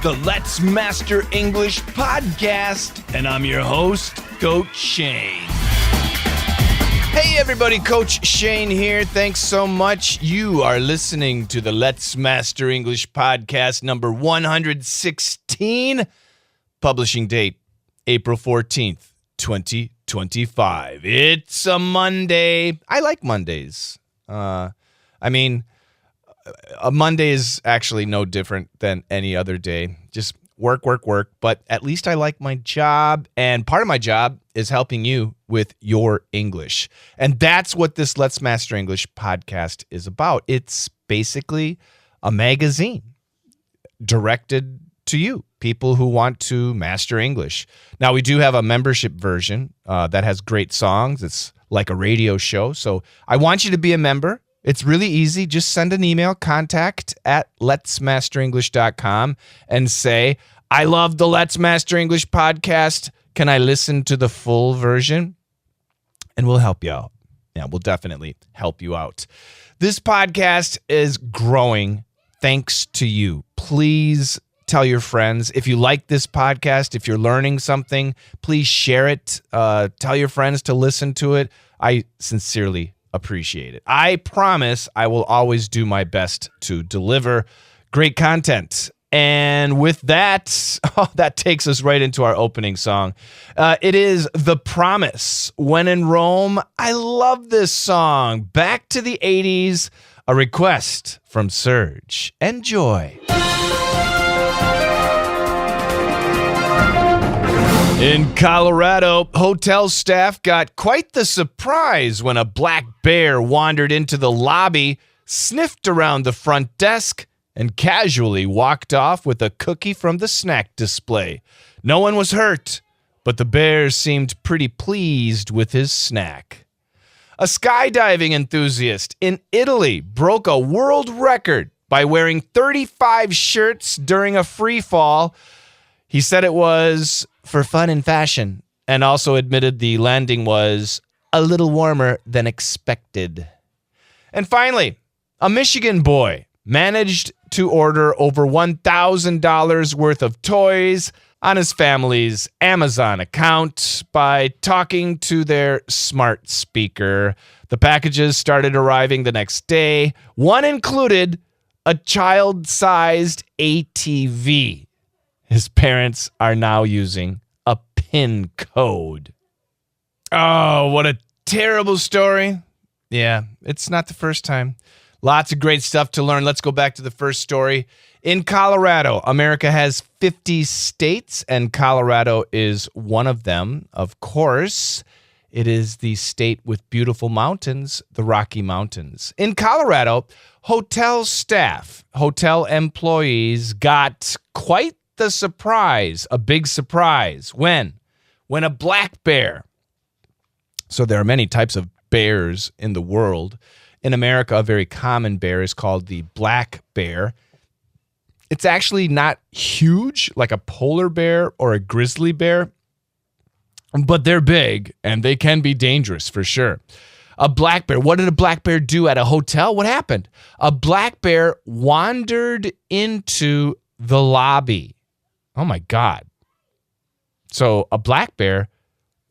the Let's Master English podcast, and I'm your host, Coach Shane. Hey everybody, Coach Shane here. Thanks so much. You are listening to the Let's Master English podcast number 116, publishing date April 14th, 2025. It's a Monday. I like Mondays. A Monday is actually no different than any other day. Just work. But at least I like my job. And part of my job is helping you with your English. And that's what this Let's Master English podcast is about. It's basically a magazine directed to you, people who want to master English. Now, we do have a membership version that has great songs. It's like a radio show. So I want you to be a member. It's really easy. Just send an email, contact@letsmasterenglish.com, and say, I love the Let's Master English podcast. Can I listen to the full version? And we'll help you out. Yeah, we'll definitely help you out. This podcast is growing thanks to you. Please tell your friends. If you like this podcast, if you're learning something, please share it. Tell your friends to listen to it. I sincerely appreciate it. I promise I will always do my best to deliver great content. And with that, that takes us right into our opening song. It is The Promise, When in Rome. I love this song. Back to the 80s, a request from Serge. Enjoy. In Colorado, hotel staff got quite the surprise when a black bear wandered into the lobby, sniffed around the front desk, and casually walked off with a cookie from the snack display. No one was hurt, but the bear seemed pretty pleased with his snack. A skydiving enthusiast in Italy broke a world record by wearing 35 shirts during a free fall. He said it was for fun and fashion, and also admitted the landing was a little warmer than expected. And finally, a Michigan boy managed to order over $1,000 worth of toys on his family's Amazon account by talking to their smart speaker. The packages started arriving the next day. One included a child-sized ATV. His parents are now using a PIN code. Oh, what a terrible story. Yeah, it's not the first time. Lots of great stuff to learn. Let's go back to the first story. In Colorado, America has 50 states, and Colorado is one of them. Of course, it is the state with beautiful mountains, the Rocky Mountains. In Colorado, hotel staff, hotel employees got quite the surprise, a big surprise. When a black bear, so there are many types of bears in the world. In America, a very common bear is called the black bear. It's actually not huge like a polar bear or a grizzly bear, but they're big and they can be dangerous for sure. A black bear. What did a black bear do at a hotel? What happened? A black bear wandered into the lobby. Oh my God. So a black bear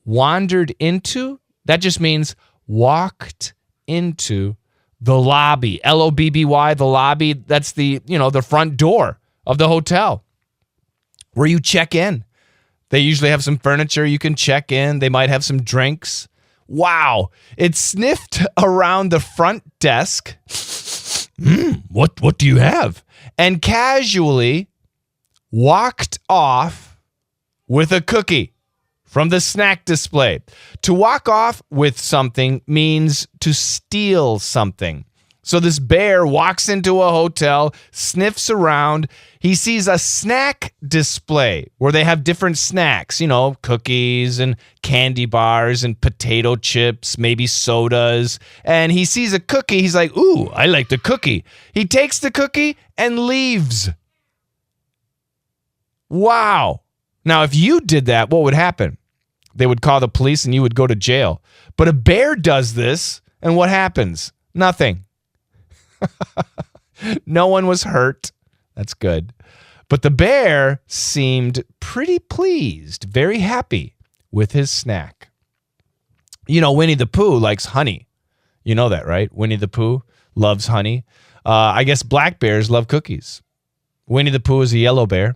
wandered into, that just means walked into the lobby. L-O-B-B-Y, the lobby. That's the front door of the hotel where you check in. They usually have some furniture you can check in. They might have some drinks. Wow. It sniffed around the front desk. What do you have? And casually walked off with a cookie from the snack display. To walk off with something means to steal something. So this bear walks into a hotel, sniffs around. He sees a snack display where they have different snacks, cookies and candy bars and potato chips, maybe sodas. And he sees a cookie. He's like, ooh, I like the cookie. He takes the cookie and leaves. Wow. Now, if you did that, what would happen? They would call the police and you would go to jail. But a bear does this, and what happens? Nothing. No one was hurt. That's good. But the bear seemed pretty pleased, very happy with his snack. You know, Winnie the Pooh likes honey. You know that, right? Winnie the Pooh loves honey. I guess black bears love cookies. Winnie the Pooh is a yellow bear,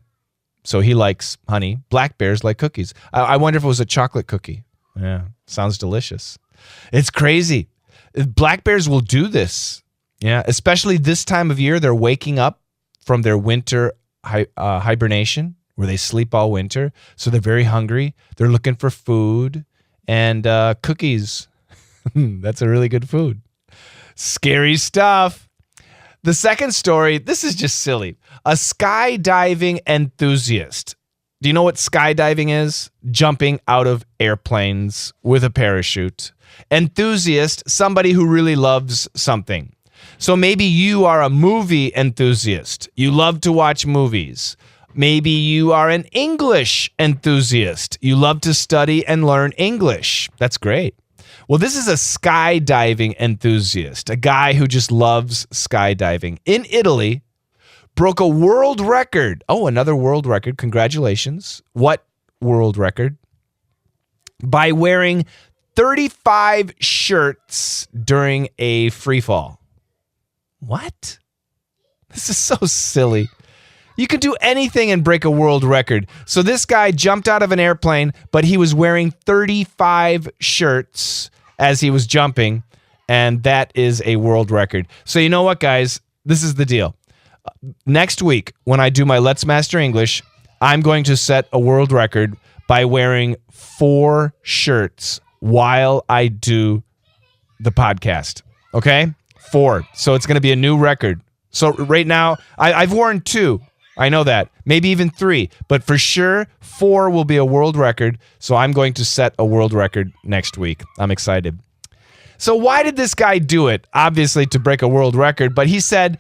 so he likes honey. Black bears like cookies. I wonder if it was a chocolate cookie. Yeah, sounds delicious. It's crazy. Black bears will do this. Yeah, especially this time of year. They're waking up from their winter hibernation, where they sleep all winter. So they're very hungry. They're looking for food and cookies. That's a really good food. Scary stuff. The second story, this is just silly. A skydiving enthusiast. Do you know what skydiving is? Jumping out of airplanes with a parachute. Enthusiast, somebody who really loves something. So maybe you are a movie enthusiast. You love to watch movies. Maybe you are an English enthusiast. You love to study and learn English. That's great. Well, this is a skydiving enthusiast, a guy who just loves skydiving. In Italy, broke a world record. Oh, another world record. Congratulations. What world record? By wearing 35 shirts during a free fall. What? This is so silly. You can do anything and break a world record. So this guy jumped out of an airplane, but he was wearing 35 shirts as he was jumping, and that is a world record. So you know what, guys? This is the deal. Next week, when I do my Let's Master English, I'm going to set a world record by wearing 4 shirts while I do the podcast. Okay? 4. So it's going to be a new record. So right now, I've worn 2. I know that. Maybe even 3. But for sure, 4 will be a world record. So I'm going to set a world record next week. I'm excited. So why did this guy do it? Obviously to break a world record. But he said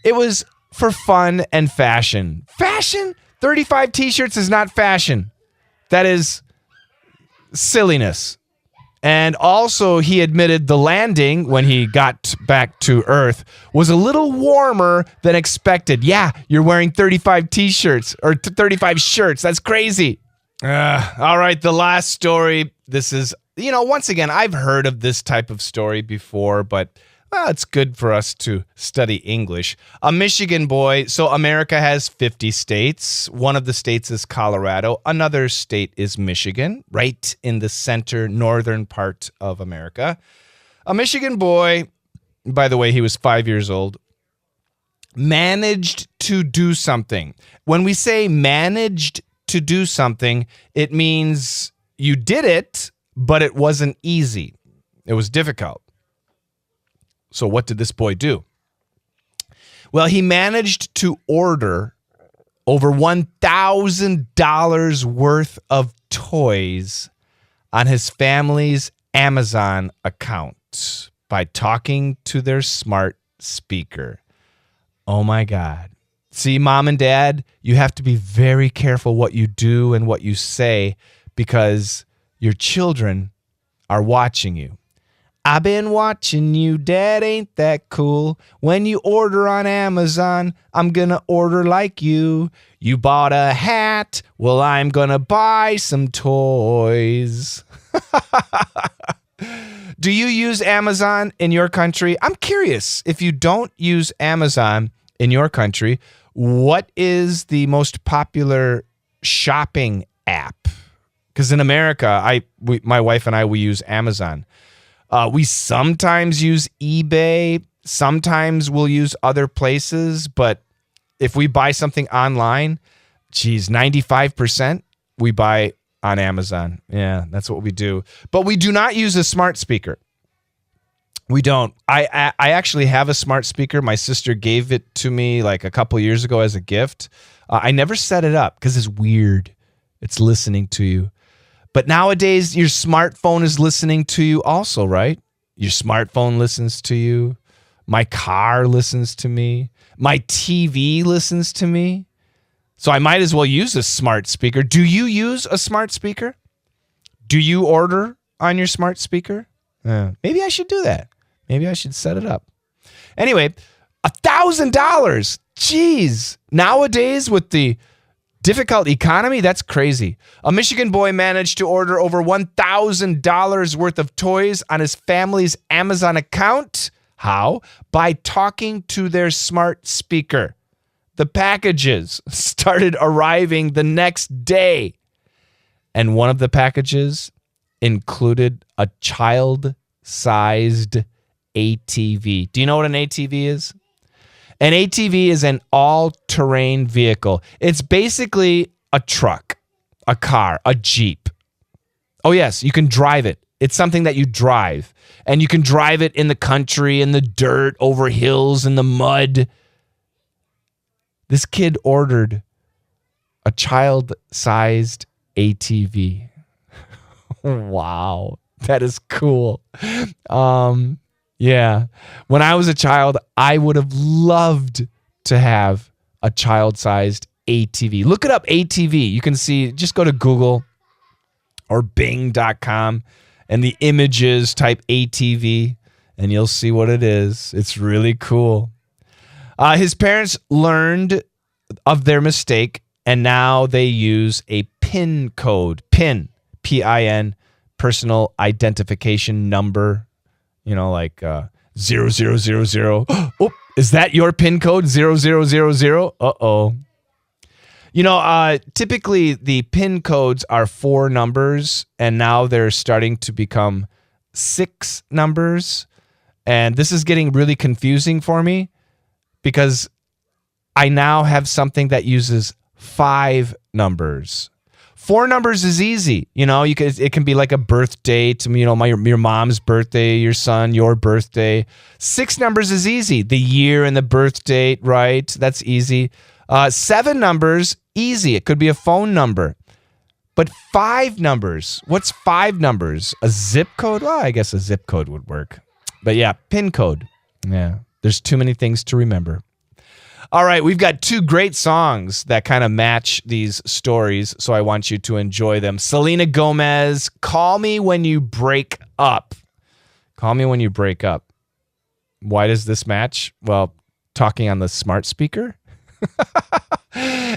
it was for fun and fashion. Fashion? 35 t-shirts is not fashion. That is silliness. And also, he admitted the landing, when he got back to Earth, was a little warmer than expected. Yeah, you're wearing 35 t-shirts, or 35 shirts. That's crazy. All right, the last story. This is, once again, I've heard of this type of story before, but it's good for us to study English. A Michigan boy. So America has 50 states. One of the states is Colorado. Another state is Michigan, right in the center, northern part of America. A Michigan boy, by the way, he was 5 years old, managed to do something. When we say managed to do something, it means you did it, but it wasn't easy. It was difficult. So what did this boy do? Well, he managed to order over $1,000 worth of toys on his family's Amazon account by talking to their smart speaker. Oh my God. See, Mom and Dad, you have to be very careful what you do and what you say because your children are watching you. I've been watching you, Dad, ain't that cool? When you order on Amazon, I'm gonna order like you. You bought a hat, well, I'm gonna buy some toys. Do you use Amazon in your country? I'm curious, if you don't use Amazon in your country, what is the most popular shopping app? Because in America, my wife and I, we use Amazon. We sometimes use eBay. Sometimes we'll use other places. But if we buy something online, 95% we buy on Amazon. Yeah, that's what we do. But we do not use a smart speaker. We don't. I actually have a smart speaker. My sister gave it to me like a couple years ago as a gift. I never set it up because it's weird. It's listening to you. But nowadays, your smartphone is listening to you also, right? Your smartphone listens to you. My car listens to me. My TV listens to me. So I might as well use a smart speaker. Do you use a smart speaker? Do you order on your smart speaker? Maybe I should do that. Maybe I should set it up. Anyway, $1,000. Jeez. Nowadays, with the difficult economy, that's crazy. A Michigan boy managed to order over $1,000 worth of toys on his family's Amazon account. How? By talking to their smart speaker. The packages started arriving the next day. And one of the packages included a child-sized ATV. Do you know what an ATV is? An ATV is an all-terrain vehicle. It's basically a truck, a car, a Jeep. Oh, yes, you can drive it. It's something that you drive. And you can drive it in the country, in the dirt, over hills, in the mud. This kid ordered a child-sized ATV. Wow, that is cool. Yeah. When I was a child, I would have loved to have a child-sized ATV. Look it up, ATV. You can see, just go to Google or Bing.com and the images, type ATV, and you'll see what it is. It's really cool. His parents learned of their mistake, and now they use a PIN code. PIN, P-I-N, personal identification number. You know, like 0000. Oh, is that your PIN code? 0000? Uh-oh. You know, typically the PIN codes are 4 numbers, and now they're starting to become 6 numbers. And this is getting really confusing for me because I now have something that uses 5 numbers. 4 numbers is easy. You know, it can be like a birth date, you know, your mom's birthday, your son, your birthday. 6 numbers is easy. The year and the birth date, right? That's easy. 7 numbers, easy. It could be a phone number. But 5 numbers, what's 5 numbers? A zip code? Well, I guess a zip code would work. But yeah, PIN code. Yeah, there's too many things to remember. All right, we've got 2 great songs that kind of match these stories, so I want you to enjoy them. Selena Gomez, Call Me When You Break Up. Call Me When You Break Up. Why does this match? Well, talking on the smart speaker.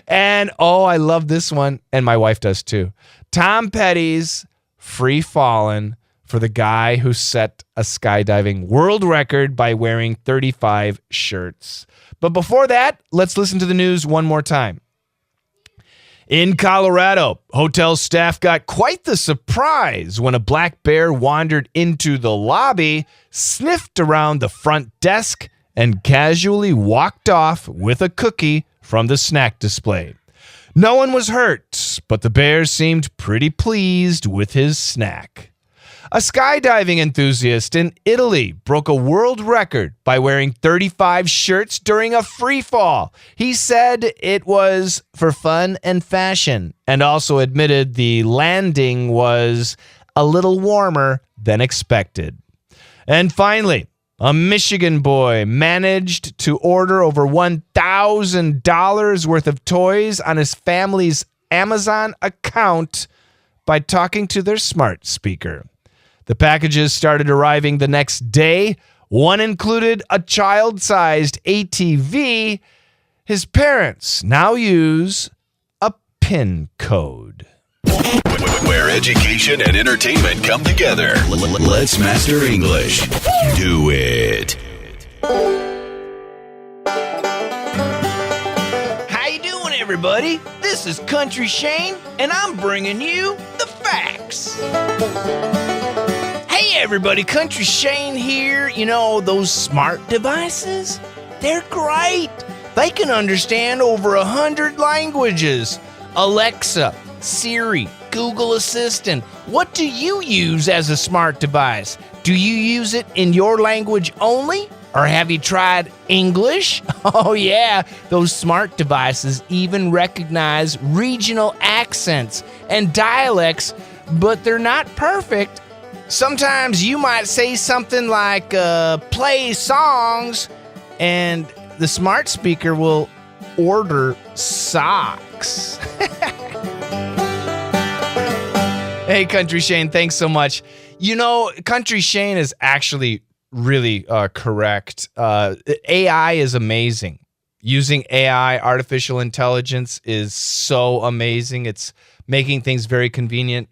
And, oh, I love this one, and my wife does too. Tom Petty's Free Fallin' for the guy who set a skydiving world record by wearing 35 shirts. But before that, let's listen to the news one more time. In Colorado, hotel staff got quite the surprise when a black bear wandered into the lobby, sniffed around the front desk, and casually walked off with a cookie from the snack display. No one was hurt, but the bear seemed pretty pleased with his snack. A skydiving enthusiast in Italy broke a world record by wearing 35 shirts during a free fall. He said it was for fun and fashion, and also admitted the landing was a little warmer than expected. And finally, a Michigan boy managed to order over $1,000 worth of toys on his family's Amazon account by talking to their smart speaker. The packages started arriving the next day. One included a child-sized ATV. His parents now use a PIN code. Where education and entertainment come together. Let's master English. Do it. How you doing, everybody? This is Country Shane, and I'm bringing you the facts. Hey everybody, Country Shane here. You know, those smart devices? They're great. They can understand over 100 languages. Alexa, Siri, Google Assistant. What do you use as a smart device? Do you use it in your language only? Or have you tried English? Oh yeah, those smart devices even recognize regional accents and dialects, but they're not perfect. Sometimes you might say something like, play songs, and the smart speaker will order socks. Hey, Country Shane, thanks so much. You know, Country Shane is actually really correct. AI is amazing. Using AI, artificial intelligence, is so amazing. It's making things very convenient.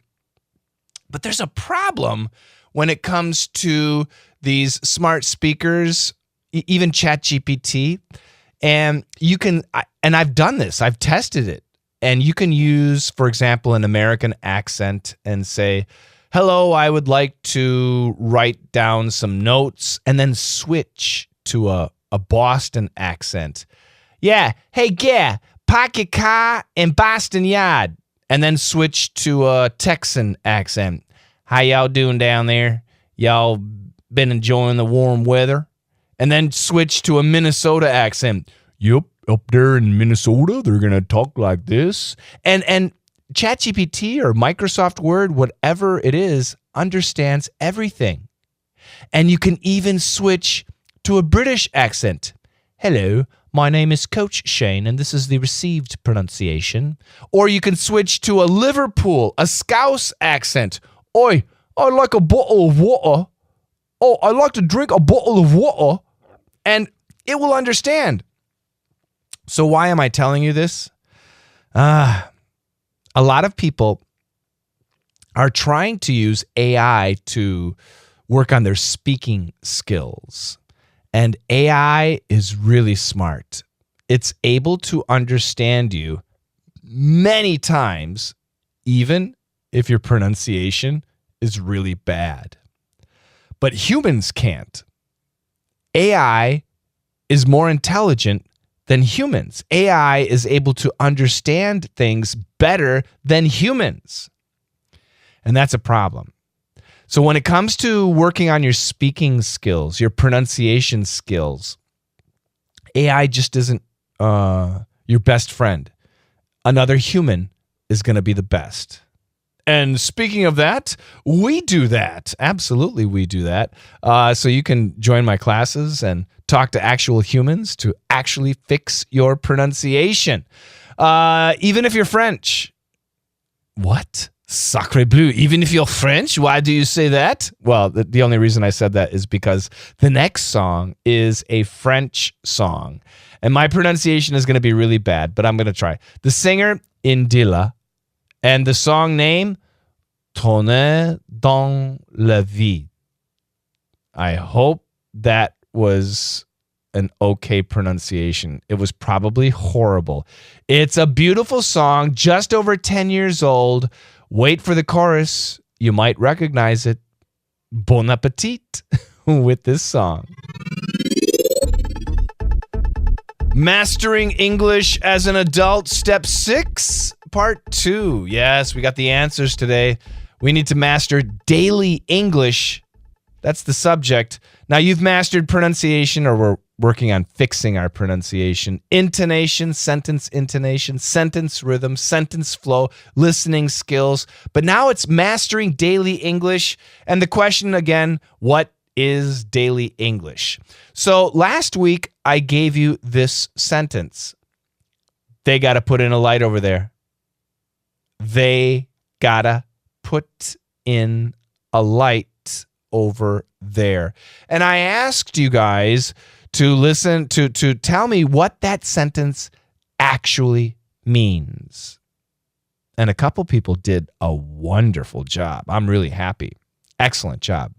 But there's a problem when it comes to these smart speakers, even ChatGPT. And you can, and I've done this, I've tested it. And you can use, for example, an American accent and say, hello, I would like to write down some notes, and then switch to a Boston accent. Yeah, hey, yeah, park your car in Boston Yard. And then switch to a Texan accent. How y'all doing down there? Y'all been enjoying the warm weather? And then switch to a Minnesota accent. Yep, up there in Minnesota, they're going to talk like this. And ChatGPT or Microsoft Word, whatever it is, understands everything. And you can even switch to a British accent. Hello, my name is Coach Shane, and this is the received pronunciation. Or you can switch to a Liverpool, a Scouse accent. Oi, I like a bottle of water. Oh, I like to drink a bottle of water. And it will understand. So why am I telling you this? A lot of people are trying to use AI to work on their speaking skills. And AI is really smart. It's able to understand you many times, even if your pronunciation is really bad. But humans can't. AI is more intelligent than humans. AI is able to understand things better than humans. And that's a problem. So when it comes to working on your speaking skills, your pronunciation skills, AI just isn't your best friend. Another human is going to be the best. And speaking of that, we do that. Absolutely, we do that. So you can join my classes and talk to actual humans to actually fix your pronunciation. Even if you're French. What? Sacre bleu. Even if you're French? Why do you say that? Well, the only reason I said that is because the next song is a French song. And my pronunciation is going to be really bad, but I'm going to try. The singer, Indila. And the song name, Tonner dans la vie. I hope that was an okay pronunciation. It was probably horrible. It's a beautiful song, just over 10 years old. Wait for the chorus. You might recognize it. Bon appetit with this song. Mastering English as an Adult, Step 6, Part 2. Yes, we got the answers today. We need to master daily English. That's the subject. Now, you've mastered pronunciation, or we're working on fixing our pronunciation. Intonation, sentence rhythm, sentence flow, listening skills. But now it's mastering daily English. And the question again, what is daily English? So last week, I gave you this sentence. They got to put in a light over there. They got to put in a light over there. And I asked you guys to listen, to tell me what that sentence actually means. And a couple people did a wonderful job. I'm really happy. Excellent job.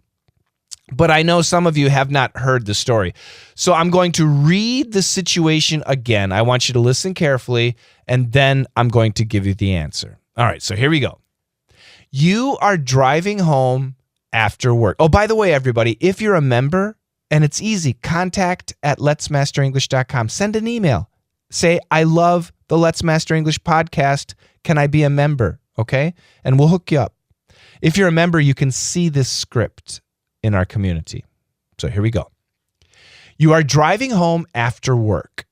But I know some of you have not heard the story. So I'm going to read the situation again. I want you to listen carefully, and then I'm going to give you the answer. All right, so here we go. You are driving home after work. Oh, by the way, everybody, if you're a member, and it's easy, contact@letsmasterenglish.com. Send an email. Say, I love the Let's Master English podcast. Can I be a member? Okay? And we'll hook you up. If you're a member, you can see this script in our community. So here we go. You are driving home after work.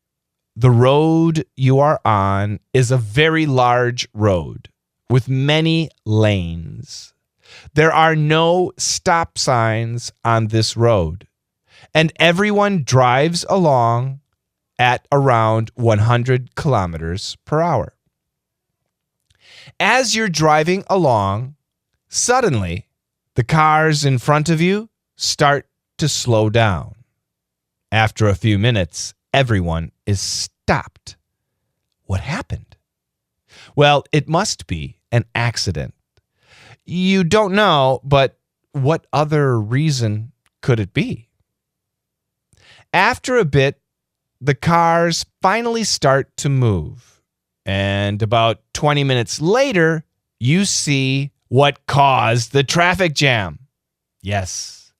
The road you are on is a very large road with many lanes. There are no stop signs on this road, and everyone drives along at around 100 kilometers per hour. As you're driving along, suddenly the cars in front of you start to slow down. After a few minutes, everyone is stopped. What happened? Well, it must be an accident. You don't know, but what other reason could it be? After a bit, the cars finally start to move. And about 20 minutes later, you see what caused the traffic jam. Yes,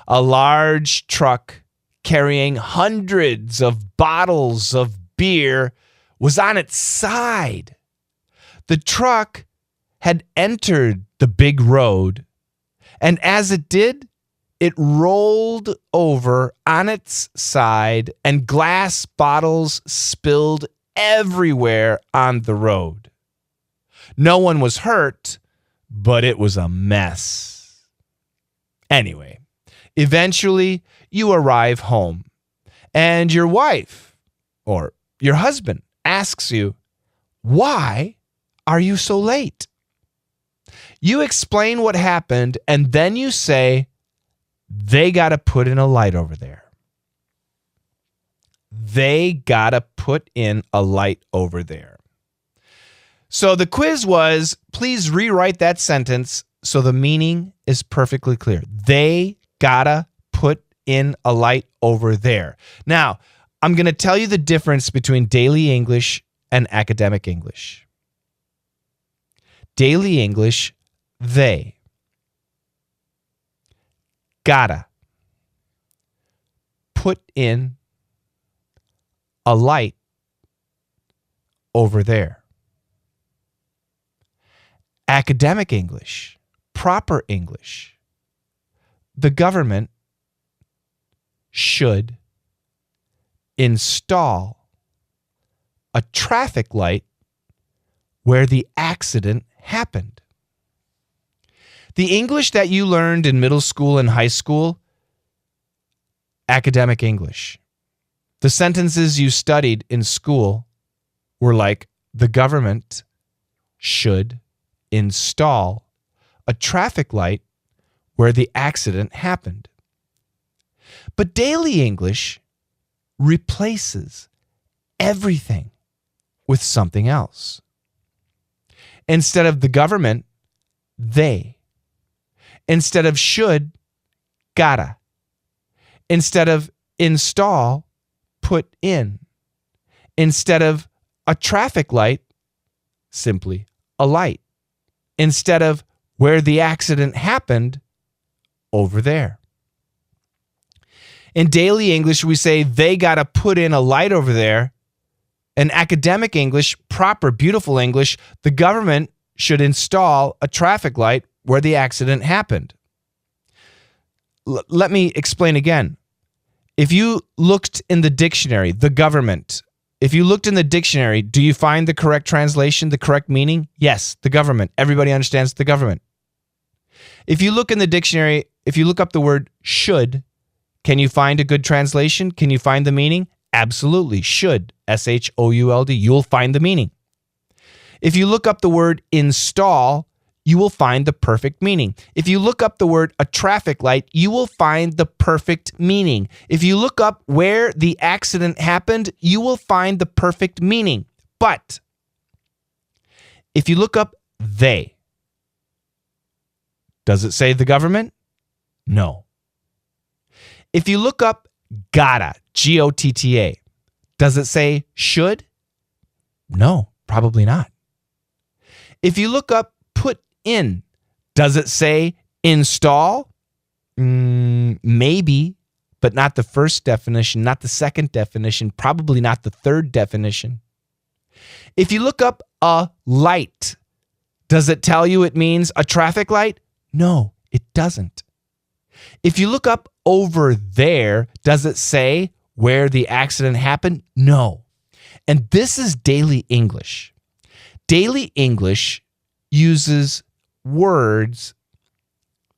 a large truck carrying hundreds of bottles of beer was on its side. The truck had entered the big road, and as it did, it rolled over on its side, and glass bottles spilled everywhere on the road. No one was hurt, but it was a mess. Anyway, eventually you arrive home, and your wife or your husband asks you, "Why are you so late?" You explain what happened, and then you say, "They got to put in a light over there." They got to put in a light over there. So the quiz was, please rewrite that sentence so the meaning is perfectly clear. They got to put in a light over there. Now, I'm going to tell you the difference between daily English and academic English. Daily English, they. Gotta put in a light over there. Academic English, proper English, the government should install a traffic light where the accident happened. The English that you learned in middle school and high school, academic English. The sentences you studied in school were like, the government should install a traffic light where the accident happened. But daily English replaces everything with something else. Instead of the government, they. Instead of should, gotta. Instead of install, put in. Instead of a traffic light, simply a light. Instead of where the accident happened, over there. In daily English, we say they got to put in a light over there. In academic English, proper, beautiful English, the government should install a traffic light where the accident happened. Let me explain again. If you looked in the dictionary, the government, if you looked in the dictionary, do you find the correct translation, the correct meaning? Yes, the government. Everybody understands the government. If you look in the dictionary, if you look up the word should, can you find a good translation? Can you find the meaning? Absolutely. Should. S-H-O-U-L-D. You'll find the meaning. If you look up the word install, you will find the perfect meaning. If you look up the word a traffic light, you will find the perfect meaning. If you look up where the accident happened, you will find the perfect meaning. But if you look up they, does it say the government? No. If you look up gotta, G-O-T-T-A, does it say should? No, probably not. If you look up put in, does it say install? Maybe, but not the first definition, not the second definition, probably not the third definition. If you look up a light, does it tell you it means a traffic light? No, it doesn't. If you look up over there, does it say where the accident happened? No. And this is daily English. Daily English uses words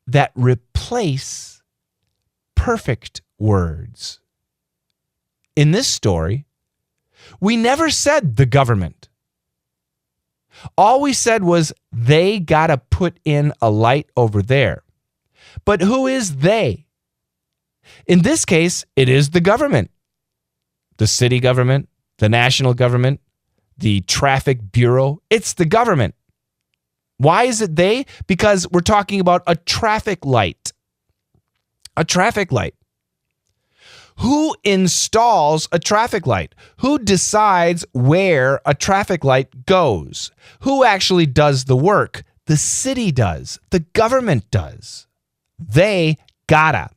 that replace perfect words. In this story, we never said the government. All we said was they got to put in a light over there. But who is they? In this case, it is the government. The city government, the national government, the traffic bureau. It's the government. Why is it they? Because we're talking about a traffic light. A traffic light. Who installs a traffic light? Who decides where a traffic light goes? Who actually does the work? The city does. The government does. They gotta.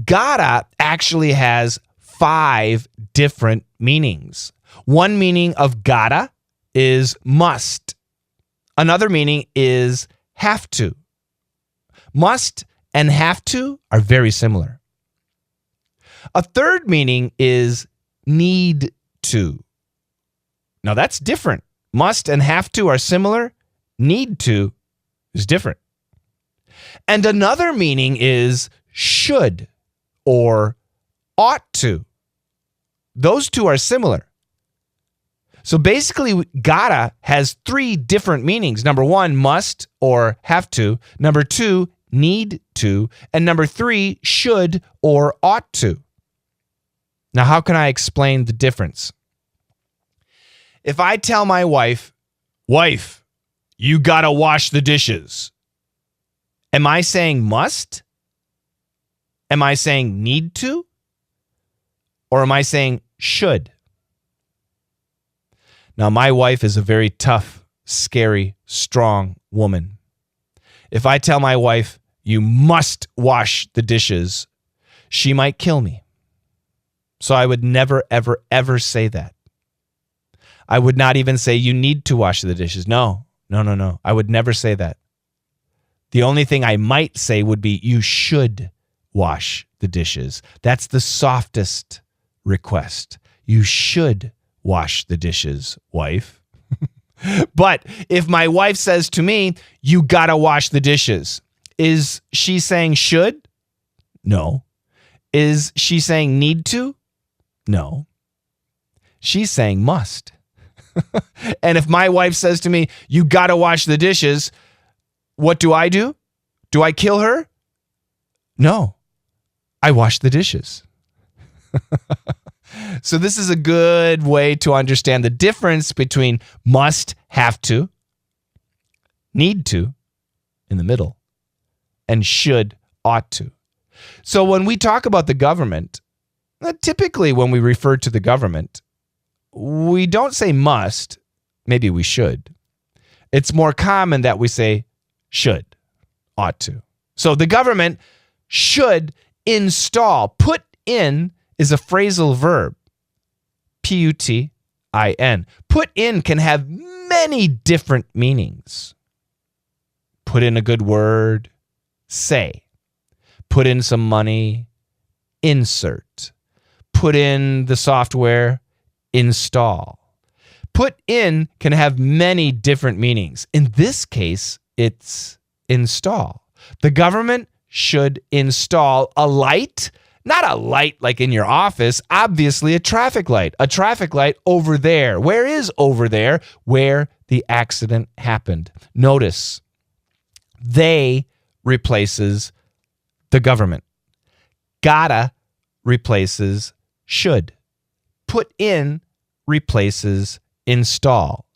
Gotta actually has 5 different meanings. One meaning of gotta is must. Another meaning is have to. Must and have to are very similar. A third meaning is need to. Now that's different. Must and have to are similar. Need to is different. And another meaning is should or ought to. Those two are similar. So basically, gotta has 3 different meanings. Number 1, must or have to. Number 2, need to. And number 3, should or ought to. Now, how can I explain the difference? If I tell my wife, you gotta wash the dishes. Am I saying must? Am I saying need to? Or am I saying should? Now, my wife is a very tough, scary, strong woman. If I tell my wife, you must wash the dishes, she might kill me. So I would never, ever, ever say that. I would not even say you need to wash the dishes. No. I would never say that. The only thing I might say would be you should wash the dishes. That's the softest request. You should wash the dishes, wife. But if my wife says to me, you gotta wash the dishes, is she saying should? No. Is she saying need to? No. She's saying must. And if my wife says to me, you gotta wash the dishes, what do? Do I kill her? No. I wash the dishes. So this is a good way to understand the difference between must, have to, need to, in the middle, and should, ought to. So when we talk about the government, typically when we refer to the government, we don't say must, maybe we should. It's more common that we say should, ought to. So the government should install. Put in is a phrasal verb. P-U-T-I-N. Put in can have many different meanings. Put in a good word. Say. Put in some money. Insert. Put in the software. Install. Put in can have many different meanings. In this case, it's install. The government should install a light, not a light like in your office, obviously a traffic light. A traffic light over there. Where is over there? Where the accident happened. Notice, they replaces the government. Gotta replaces should. Put in replaces install.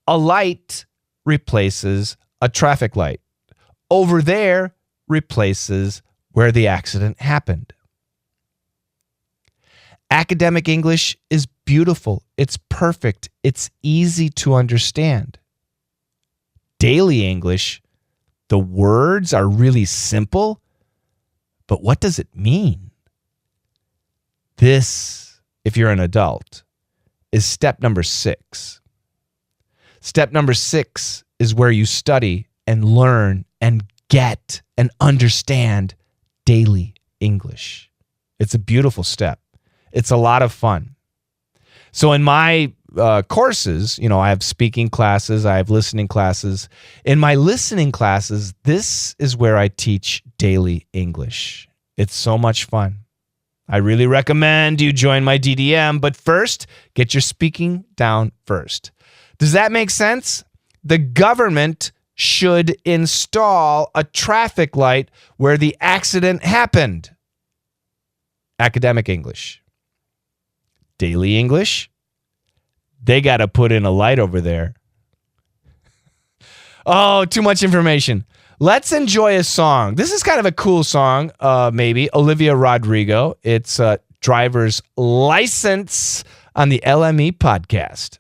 A light replaces a traffic light. Over there replaces where the accident happened. Academic English is beautiful. It's perfect. It's easy to understand. Daily English, the words are really simple, but what does it mean? This, if you're an adult, is step number 6. Step number 6 is where you study and learn and get and understand daily English. It's a beautiful step. It's a lot of fun. So in my courses, I have speaking classes, I have listening classes. In my listening classes, this is where I teach daily English. It's so much fun. I really recommend you join my DDM, but first, get your speaking down first. Does that make sense? The government should install a traffic light where the accident happened. Academic English. Daily English, they got to put in a light over there. Oh, too much information. Let's enjoy a song. This is kind of a cool song, maybe. Olivia Rodrigo. It's Driver's License on the LME podcast.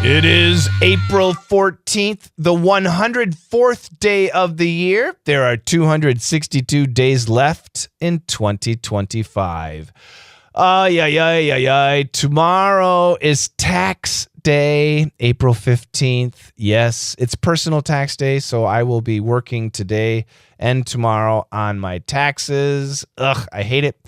It is April 14th, the 104th day of the year. There are 262 days left in 2025. Tomorrow is tax day, April 15th. Yes, it's personal tax day, so I will be working today and tomorrow on my taxes. Ugh, I hate it.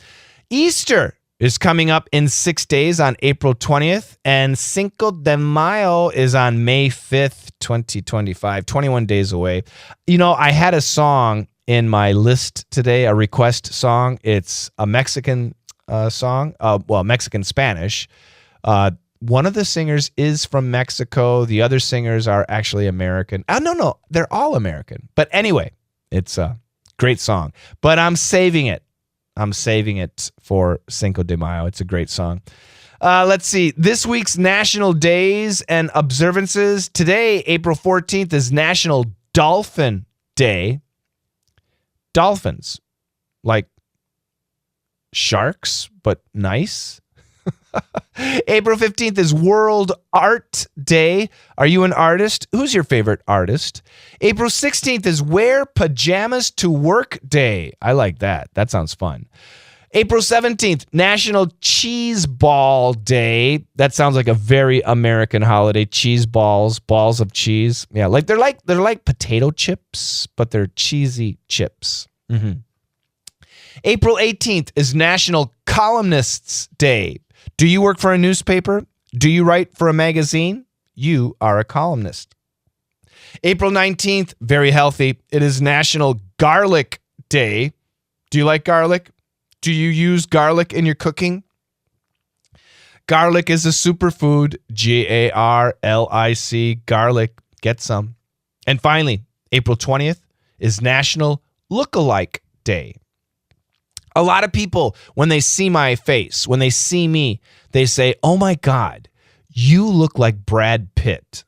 Easter is coming up in 6 days on April 20th, and Cinco de Mayo is on May 5th, 2025, 21 days away. You know, I had a song in my list today, a request song. It's a Mexican song, Mexican Spanish. One of the singers is from Mexico. The other singers are actually American. No, they're all American. But anyway, it's a great song. But I'm saving it. I'm saving it for Cinco de Mayo. It's a great song. Let's see. This week's national days and observances. Today, April 14th, is National Dolphin Day. Dolphins. Like sharks, but nice. April 15th is World Art Day. Are you an artist? Who's your favorite artist? April 16th is Wear Pajamas to Work Day. I like that. That sounds fun. April 17th, National Cheese Ball Day. That sounds like a very American holiday. Cheese balls, balls of cheese. Yeah, like they're like potato chips, but they're cheesy chips. Mm-hmm. April 18th is National Columnists Day. Do you work for a newspaper? Do you write for a magazine? You are a columnist. April 19th, very healthy. It is National Garlic Day. Do you like garlic? Do you use garlic in your cooking? Garlic is a superfood. Garlic. Garlic. Get some. And finally, April 20th is National Lookalike Day. A lot of people, when they see my face, when they see me, they say, "Oh my God, you look like Brad Pitt."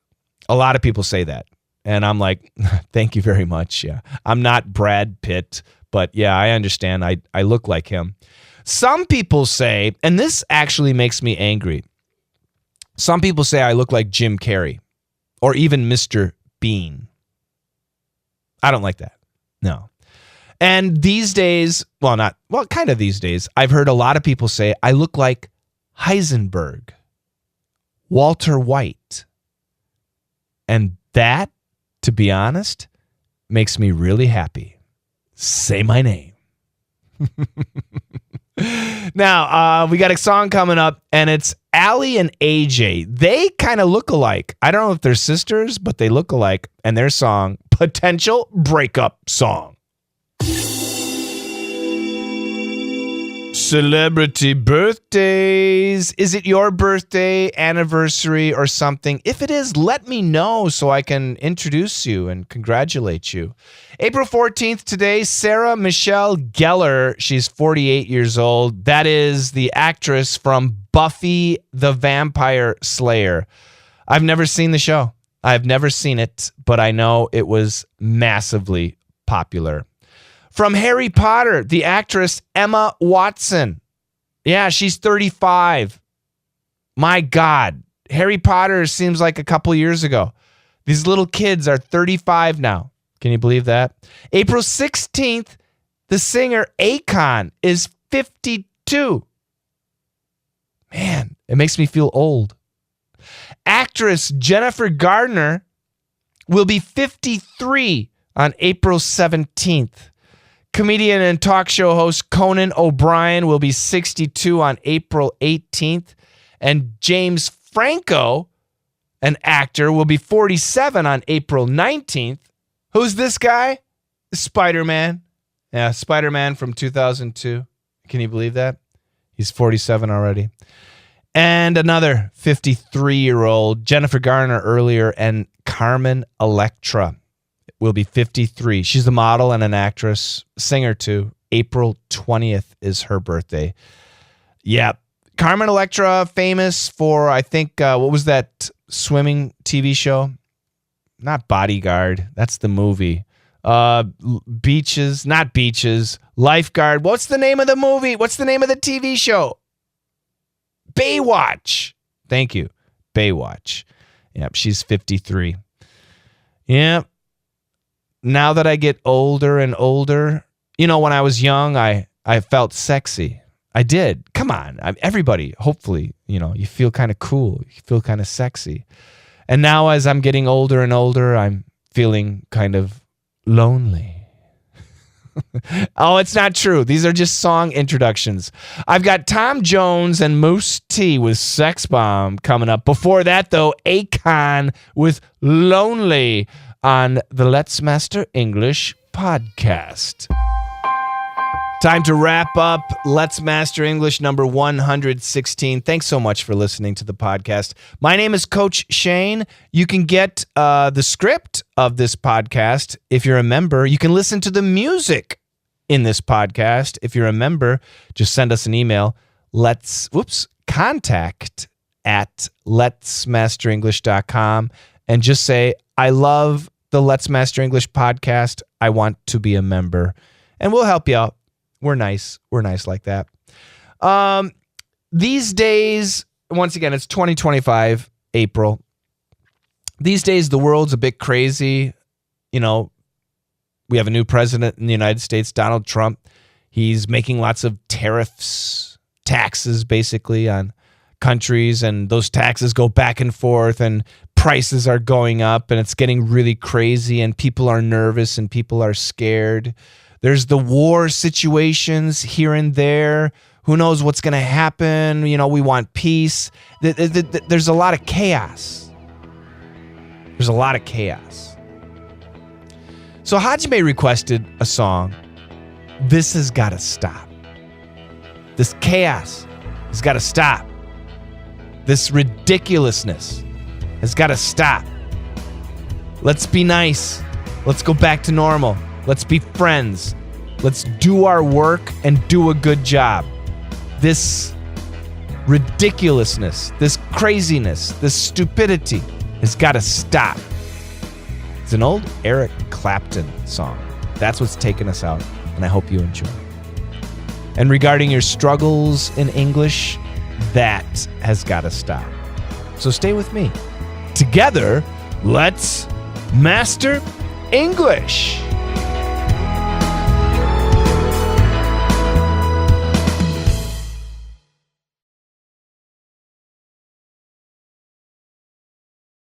A lot of people say that. And I'm like, thank you very much. Yeah, I'm not Brad Pitt, but yeah, I understand. I look like him. Some people say, and this actually makes me angry. Some people say I look like Jim Carrey or even Mr. Bean. I don't like that. No. And these days, kind of these days, I've heard a lot of people say I look like Heisenberg, Walter White. And that, to be honest, makes me really happy. Say my name. Now, we got a song coming up, and it's Allie and AJ. They kind of look alike. I don't know if they're sisters, but they look alike. And their song, Potential Breakup Song. Celebrity birthdays. Is it your birthday, anniversary, or something? If it is, let me know so I can introduce you and congratulate you. April 14th today, Sarah Michelle Gellar. She's 48 years old. That is the actress from Buffy the Vampire Slayer. I've never seen the show. I've never seen it, but I know it was massively popular. From Harry Potter, the actress Emma Watson. Yeah, she's 35. My God, Harry Potter seems like a couple years ago. These little kids are 35 now. Can you believe that? April 16th, the singer 𝐀𝐻𝐿 is 52. Man, it makes me feel old. Actress Jennifer Garner will be 53 on April 17th. Comedian and talk show host Conan O'Brien will be 62 on April 18th. And James Franco, an actor, will be 47 on April 19th. Who's this guy? Spider-Man. Yeah, Spider-Man from 2002. Can you believe that? He's 47 already. And another 53-year-old, Jennifer Garner earlier, and Carmen Electra. will be 53. She's a model and an actress, singer too. April 20th is her birthday. Yeah. Carmen Electra, famous for, I think, what was that swimming TV show? Not Bodyguard. That's the movie. Beaches, not Beaches. Lifeguard. What's the name of the movie? What's the name of the TV show? Baywatch. Thank you. Baywatch. Yep, she's 53. Yep. Now that I get older and older, when I was young, I felt sexy. I did. Come on. Everybody, hopefully, you feel kind of cool. You feel kind of sexy. And now as I'm getting older and older, I'm feeling kind of lonely. Oh, it's not true. These are just song introductions. I've got Tom Jones and Moose T with Sex Bomb coming up. Before that, though, Akon with Lonely on the Let's Master English podcast. Time to wrap up Let's Master English number 116. Thanks so much for listening to the podcast. My name is Coach Shane. You can get the script of this podcast if you're a member. You can listen to the music in this podcast if you're a member. Just send us an email. Contact at letsmasterenglish.com and just say, I love the Let's Master English podcast. I want to be a member. And we'll help you out. We're nice. We're nice like that. These days, once again, it's 2025, April. These days, the world's a bit crazy. We have a new president in the United States, Donald Trump. He's making lots of taxes, basically, on countries, and those taxes go back and forth, and prices are going up, and it's getting really crazy, and people are nervous, and people are scared. There's the war situations here and there. Who knows what's going to happen? We want peace. There's a lot of chaos. There's a lot of chaos. So 𝐻𝐿𝐵 requested a song. This has got to stop. This chaos has got to stop. This ridiculousness has got to stop. Let's be nice. Let's go back to normal. Let's be friends. Let's do our work and do a good job. This ridiculousness, this craziness, this stupidity has got to stop. It's an old Eric Clapton song. That's what's taken us out, and I hope you enjoy. And regarding your struggles in English, that has got to stop. So stay with me. Together, let's master English.